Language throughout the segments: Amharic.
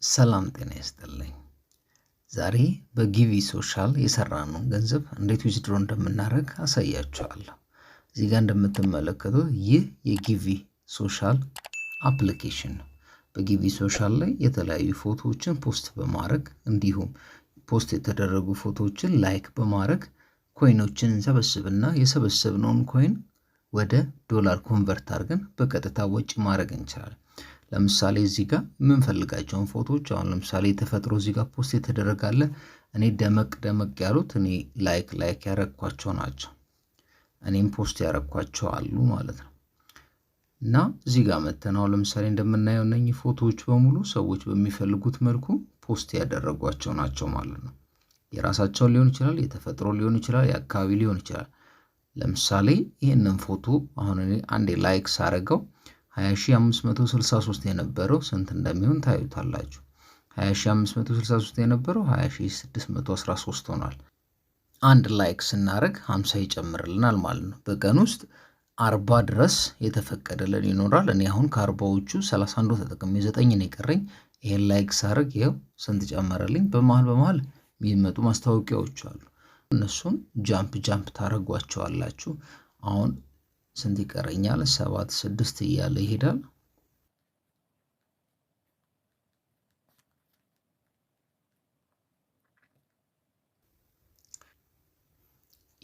ሰላም ጤና ይስጥልኝ። ዛሬ በጊቪ ሶሻል የሰራነው ገንዘብ እንዴት ዊዝድሮ እንደምናደርግ አሳያችኋለሁ። እዚህ ጋር እንደምትመለከቱት ይህ የጊቪ ሶሻል አፕሊኬሽን ነው። በጊቪ ሶሻል ላይ የተለያዩ ፎቶዎችን ፖስት በማድረግ እንዲሁም ፖስት የተደረጉ ፎቶዎችን ላይክ በማድረግ ኮይኖችን እንሰበስብና የሰበሰብነውን ኮይን ወደ ዶላር ኮንቨርት አድርገን በቀጥታ ወጪ ማድረግ እንችላለን። ለምሳሌ እዚህ ጋር ምን ፈልጋቸውን ፎቶዎች አሁን ለምሳሌ ተፈጥሮ እዚህ ጋር ፖስት የተደረጋለ እኔ ደመቅ ያሉት እኔ ላይክ ያረኳቸው ናቸው። እኔም ፖስት ያረኳቸው አሉ ማለት ነው። እና እዚህ ጋር መተናው ለምሳሌ እንደምናየው እነኚህ ፎቶዎች በሙሉ ሰዎች በሚፈልጉት መልኩ ፖስት ያደረጓቸው ናቸው ማለት ነው። የራሳቸው ሊሆን ይችላል፣ የተፈጥሮ ሊሆን ይችላል፣ የአካባቢ ሊሆን ይችላል። ለምሳሌ ይሄንን ፎቶ አሁን እኔ አንዴ ላይክ ሳረገው 20563 የነበረው ስንት እንደሚሆን ታዩታላችሁ። 20563 የነበረው 20613 ሆኗል። አንድ ላይክ ስናደርግ 50 ይጨምርልናል ማለት ነው። በቀን ውስጥ 40 ድረስ የተፈቀደልን ይኖራል። እኔ አሁን ከ40ዎቹ 31 ተጠቅሜ 9 ነው የቀረኝ። ይሄን ላይክ ሳደርግ ይሄው ስንት ጨመረልኝ። በመሃል የሚመጡ ማስታወቂያዎች አሉ። እነሱን ጃምፕ ታረጓቸዋላችሁ። አሁን ስንት ይቀረኛል? 7 6 እያለ ይሄዳል።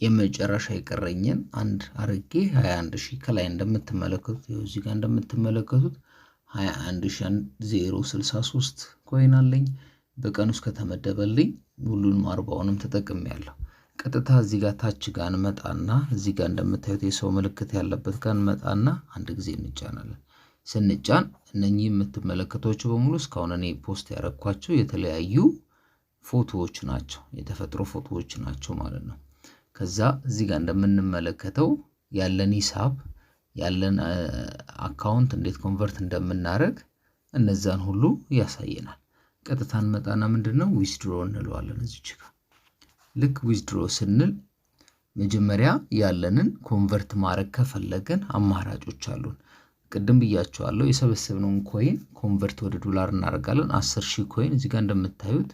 የመጨረሻ ይቀረኝን አንድ አርጌ 21000 ከላይ እንደምትመለከቱት ይኸው እዚህ ጋር እንደምትመለከቱት 21063 ኮይን አለኝ። በቀን ውስጥ ከተመደበልኝ ሁሉንም 40ውንም ተጠቅሜያለሁ። ቀጥታ እዚህ ጋር ታች ጋር እንመጣና እዚህ ጋር እንደምታዩት የሰው ምልክት ያለበት ጋር እንመጣና አንድ ጊዜ እንጫናለን። ስንጫን እነኚህ የምትመለከቷቸው በሙሉ እስካሁን እኔ ፖስት ያረኳቸው የተለያዩ ፎቶዎች ናቸው፣ የተፈጥሮ ፎቶዎች ናቸው ማለት ነው። ከዛ እዚህ ጋር እንደምንመለከተው ያለን ሂሳብ ያለን አካውንት እንዴት ኮንቨርት እንደምናደርግ እነዛን ሁሉ ያሳየናል። ቀጥታ እንመጣና ምንድነው ዊዝድሮ እንለዋለን። እዚች ጋር ልክ ዊዝድሮ ስንል መጀመሪያ ያለንን ኮንቨርት ማድረግ ከፈለገን አማራጮች አሉን። ቅድም ብያቸዋለሁ። የሰበሰብነውን ኮይን ኮንቨርት ወደ ዶላር እናደርጋለን። 10000 ኮይን እዚህ ጋር እንደምታዩት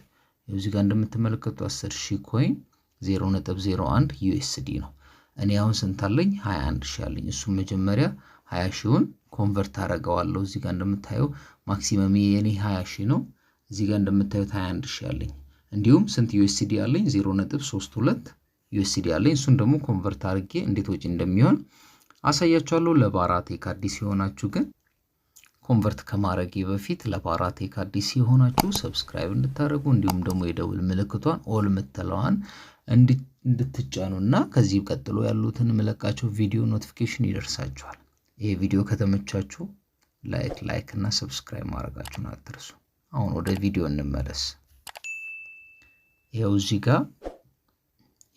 እዚህ ጋር እንደምትመለከቱት 10000 ኮይን 0.01 ዩኤስዲ ነው። እኔ አሁን ስንት አለኝ? 21000 አለኝ። እሱ መጀመሪያ 20000ን ኮንቨርት አደርገዋለሁ። እዚህ ጋር እንደምታዩ ማክሲመም የኔ 20000 ነው። እዚህ ጋር እንደምታዩት 21000 አለኝ። እንዲሁም ስንት ዩኤስዲ አለኝ? 0.32 ዩኤስዲ አለኝ። እሱን ደግሞ ኮንቨርት አድርጌ እንዴት ወጪ እንደሚሆን አሳያችኋለሁ። ለባራቴክ አዲስ የሆናችሁ ግን ኮንቨርት ከማድረጌ በፊት ለባራቴክ አዲስ የሆናችሁ ሰብስክራይብ እንድታደርጉ እንዲሁም ደግሞ የደውል ምልክቷን ኦል ምትለዋን እንድትጫኑና ከዚህ ቀጥሎ ያሉትን ምለቃቸው ቪዲዮ ኖቲፊኬሽን ይደርሳችኋል። ይሄ ቪዲዮ ከተመቻችሁ ላይክ እና ሰብስክራይብ ማድረጋችሁን አትርሱ። አሁን ወደ ቪዲዮ እንመለስ። ይሄው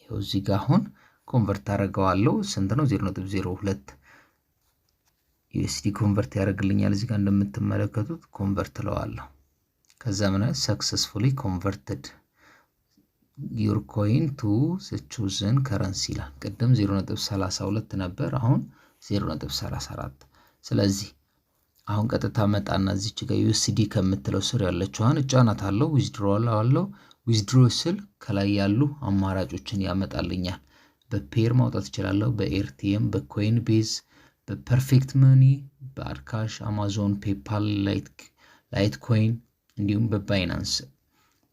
እዚህ ጋር አሁን ኮንቨርት አደርገዋለሁ። ስንት ነው? 0.02 ዩኤስዲ ኮንቨርት ያደርግልኛል። እዚህ ጋር እንደምትመለከቱት ኮንቨርት ለዋለሁ። ከዛ ምን ሰክሰስፉሊ ኮንቨርትድ ዩር ኮይን ቱ chosen currency ይላል። ቅድም 0.32 ነበር፣ አሁን 0.34። ስለዚህ አሁን ቀጥታ መጣና እዚች ጋር ዩኤስዲ ከምትለው ስር ያለችዋን እጫናታለሁ። ዊዝድሮ ስል ከላይ ያሉ አማራጮችን ያመጣልኛል። በፔር ማውጣት እችላለሁ፣ በኤርቲኤም፣ በኮይን ቤዝ፣ በፐርፌክት መኒ፣ በአድካሽ፣ አማዞን፣ ፔፓል፣ ላይት ኮይን እንዲሁም በባይናንስ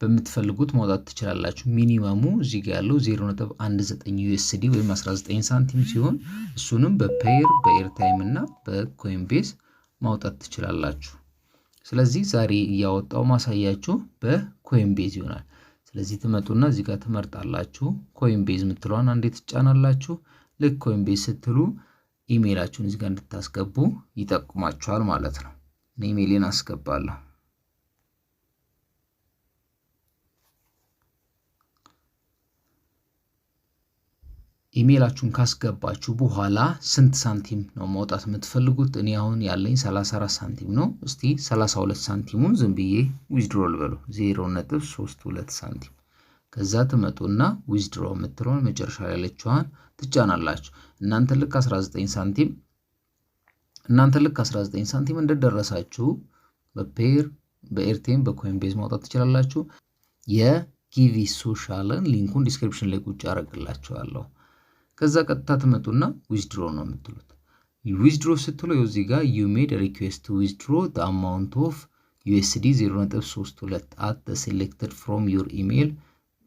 በምትፈልጉት ማውጣት ትችላላችሁ። ሚኒመሙ እዚህ ጋር ያለው 0.19 ዩኤስዲ ወይም 19 ሳንቲም ሲሆን እሱንም በፔር፣ በኤርታይም እና በኮይን ቤዝ ማውጣት ትችላላችሁ። ስለዚህ ዛሬ እያወጣው ማሳያችሁ በኮይን ቤዝ ይሆናል። ስለዚህ ትመጡና እዚህ ጋር ትመርጣላችሁ። ኮይን ቤዝ ምትሏን አንዴ ትጫናላችሁ። ልክ ኮይን ቤዝ ስትሉ ኢሜይላችሁን እዚህ ጋር እንድታስገቡ ይጠቁማችኋል ማለት ነው። እኔ ኢሜይሌን አስገባለሁ። ኢሜይላችሁን ካስገባችሁ በኋላ ስንት ሳንቲም ነው ማውጣት የምትፈልጉት? እኔ አሁን ያለኝ 34 ሳንቲም ነው። እስቲ 32 ሳንቲሙን ዝም ብዬ ዊዝድሮ ልበሉ 0.32 ሳንቲም። ከዛ ትመጡና ዊዝድሮ የምትለውን መጨረሻ ላይ ያለችዋን ትጫናላችሁ። እናንተ ልክ 19 ሳንቲም እንደደረሳችሁ በፔር በኤርቴም በኮይን ቤዝ ማውጣት ትችላላችሁ። የጊቪ ሶሻልን ሊንኩን ዲስክሪፕሽን ላይ ቁጭ አደርግላችኋለሁ። ከዛ ቀጥታ ትመጡና ዊዝድሮ ነው የምትሉት። ዊዝድሮ ስትሉ እዚህ ጋር you made a request to withdraw the amount of USD 0.32 at the selected from your email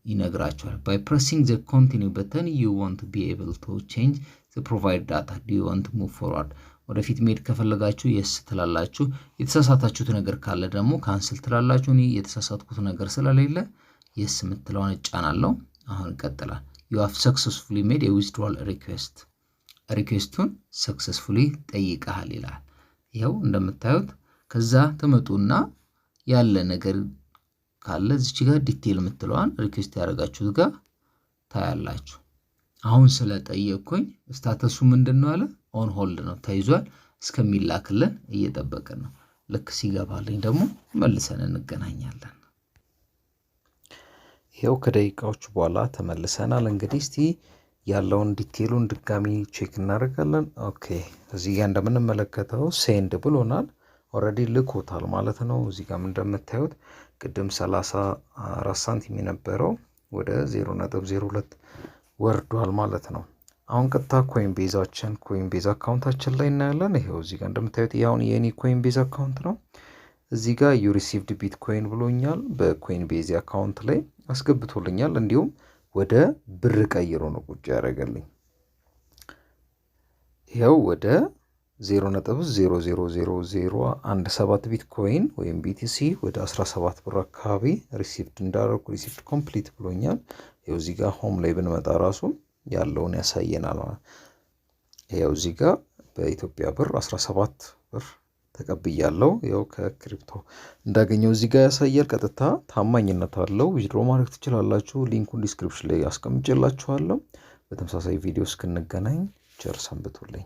ይነግራችኋል። by pressing the continue button you want to be able to change the provided data. do you want to move forward? ወደፊት መሄድ ከፈለጋችሁ yes ትላላችሁ። የተሳሳታችሁት ነገር ካለ ደግሞ ካንስል ትላላችሁ። እኔ የተሳሳትኩት ነገር ስለሌለ yes የምትለውን እጫናለሁ። አሁን ቀጥላል። you have successfully made a withdrawal request. ሪኩዌስቱን ሰክሰስፉሊ ጠይቀሃል ይላል። ይሄው እንደምታዩት ከዛ ተመጡና ያለ ነገር ካለ እዚህ ጋር ዲቴል የምትለዋን ሪኩዌስት ያደርጋችሁት ጋር ታያላችሁ። አሁን ስለጠየቅኩኝ ስታተሱ ምንድነው አለ ኦን ሆልድ ነው ተይዟል። እስከሚላክልን እየጠበቅን ነው። ልክ ሲገባልኝ ደግሞ መልሰን እንገናኛለን። ይሄው ከደቂቃዎች በኋላ ተመልሰናል። እንግዲህ እስቲ ያለውን ዲቴሉን ድጋሚ ቼክ እናደርጋለን። ኦኬ እዚህ ጋር እንደምንመለከተው ሴንድ ብሎናል። ኦሬዲ ልኮታል ማለት ነው። እዚህ ጋር እንደምታዩት ቅድም 34 ሳንቲም የነበረው ወደ 0.02 ወርዷል ማለት ነው። አሁን ቀጥታ ኮይን ቤዝ አካውንታችን ላይ እናያለን። ይሄው እዚህ ጋር እንደምታዩት ያውን የኔ ኮይን ቤዝ አካውንት ነው። እዚህ ጋር you received bitcoin ብሎኛል። በኮይን ቤዝ አካውንት ላይ አስገብቶልኛል። እንዲሁም ወደ ብር ቀይሮ ነው ቁጭ ያደረገልኝ። ይሄው ወደ 0.00017 ቢትኮይን ወይም BTC ወደ 17 ብር አካባቢ ሪሲቭድ እንዳደረኩ ሪሲቭድ ኮምፕሊት ብሎኛል። ይሄው እዚህ ጋር ሆም ላይ ብንመጣ ራሱ ያለውን ያሳየናል ማለት። ይሄው እዚህ ጋር በኢትዮጵያ ብር 17 ብር ተቀብያለሁ። ይሄው ከክሪፕቶ እንዳገኘው እዚህ ጋር ያሳያል። ቀጥታ ታማኝነት አለው። ዊዝድሮ ማድረግ ትችላላችሁ። ሊንኩን ዲስክሪፕሽን ላይ አስቀምጬላችኋለሁ። በተመሳሳይ ቪዲዮ እስክንገናኝ ቸር ሰንብቱልኝ።